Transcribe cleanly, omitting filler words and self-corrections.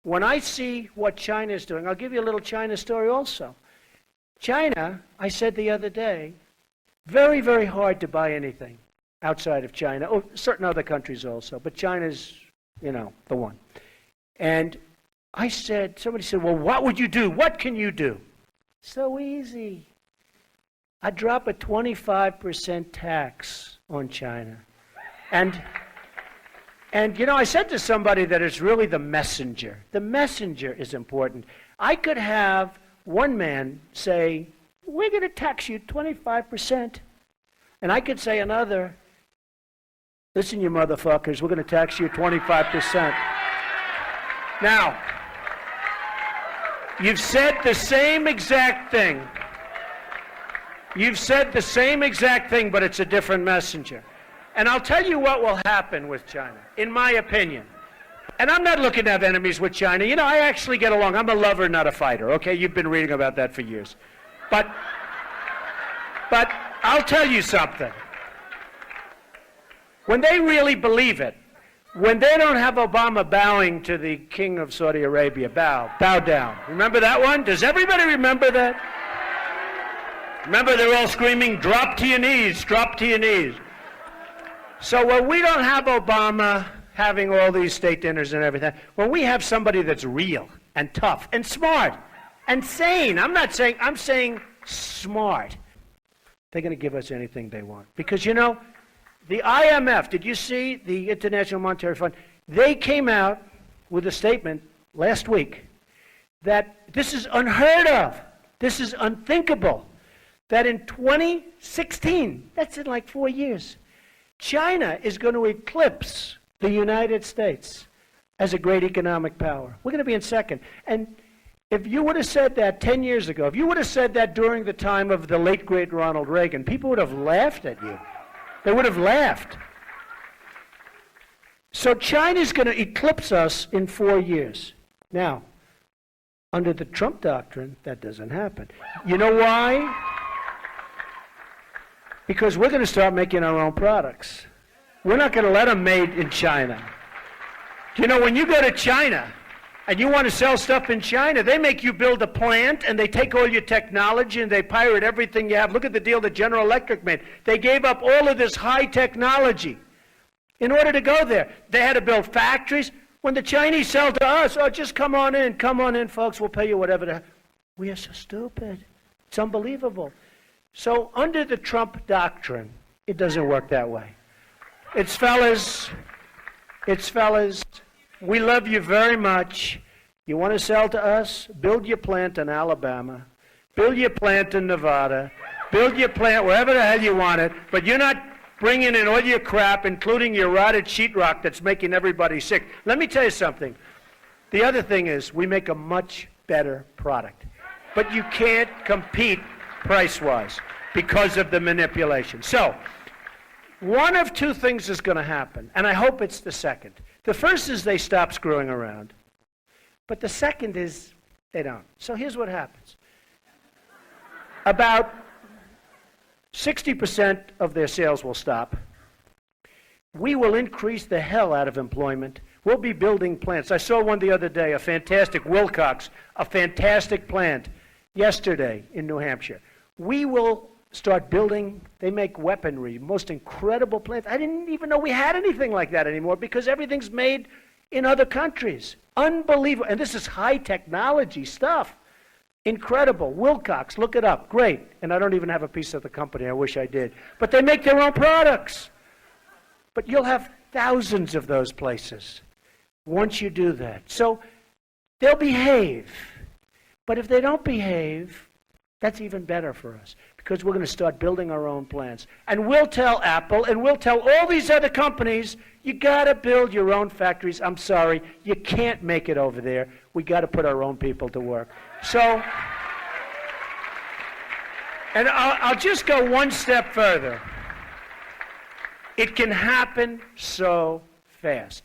when I see what China is doing, I'll give you a little China story also. China, I said the other day, very, very hard to buy anything outside of China. Oh, certain other countries also, but China's, you know, the one. And I said, somebody said, well, what would you do? What can you do? So easy. I drop a 25% tax on China. And you know, I said to somebody that it's really the messenger. The messenger is important. I could have one man say, we're going to tax you 25%. And I could say another, listen, you motherfuckers, we're going to tax you 25%. Now, you've said the same exact thing. You've said the same exact thing, but it's a different messenger. And I'll tell you what will happen with China, in my opinion. And I'm not looking to have enemies with China. You know, I actually get along. I'm a lover, not a fighter, okay? You've been reading about that for years. But I'll tell you something. When they really believe it, when they don't have Obama bowing to the king of Saudi Arabia, bow down. Remember that one? Does everybody remember that? Remember, they're all screaming, drop to your knees, drop to your knees. So when we don't have Obama having all these state dinners and everything, when we have somebody that's real and tough and smart and sane, I'm saying smart, they're going to give us anything they want. Because, you know, the IMF, did you see the International Monetary Fund? They came out with a statement last week that this is unheard of, this is unthinkable, that in 2016, that's in like 4 years, China is going to eclipse the United States as a great economic power. We're going to be in second. And if you would have said that 10 years ago, if you would have said that during the time of the late, great Ronald Reagan, people would have laughed at you. They would have laughed. So China's going to eclipse us in 4 years. Now, under the Trump doctrine, that doesn't happen. You know why? Because we're going to start making our own products. We're not going to let them made in China. You know, when you go to China and you want to sell stuff in China, they make you build a plant and they take all your technology and they pirate everything you have. Look at the deal that General Electric made. They gave up all of this high technology in order to go there. They had to build factories. When the Chinese sell to us, oh, just come on in, folks, we'll pay you whatever. We are so stupid. It's unbelievable. So under the Trump doctrine, it doesn't work that way. It's fellas, we love you very much. You want to sell to us? Build your plant in Alabama. Build your plant in Nevada. Build your plant wherever the hell you want it. But you're not bringing in all your crap, including your rotted sheetrock that's making everybody sick. Let me tell you something. The other thing is we make a much better product. But you can't compete price-wise because of the manipulation. So, one of two things is going to happen, and I hope it's the second. The first is they stop screwing around, but the second is they don't. So here's what happens. About 60% of their sales will stop. We will increase the hell out of employment. We'll be building plants. I saw one the other day, a fantastic Wilcox, a fantastic plant yesterday in New Hampshire. We will start building, they make weaponry, most incredible plants. I didn't even know we had anything like that anymore because everything's made in other countries. Unbelievable. And this is high technology stuff. Incredible. Wilcox, look it up. Great. And I don't even have a piece of the company. I wish I did. But they make their own products. But you'll have thousands of those places once you do that. So they'll behave. But if they don't behave, that's even better for us because we're going to start building our own plants. And we'll tell Apple and we'll tell all these other companies, you got to build your own factories. I'm sorry, you can't make it over there. We got to put our own people to work. So, and I'll just go one step further. It can happen so fast.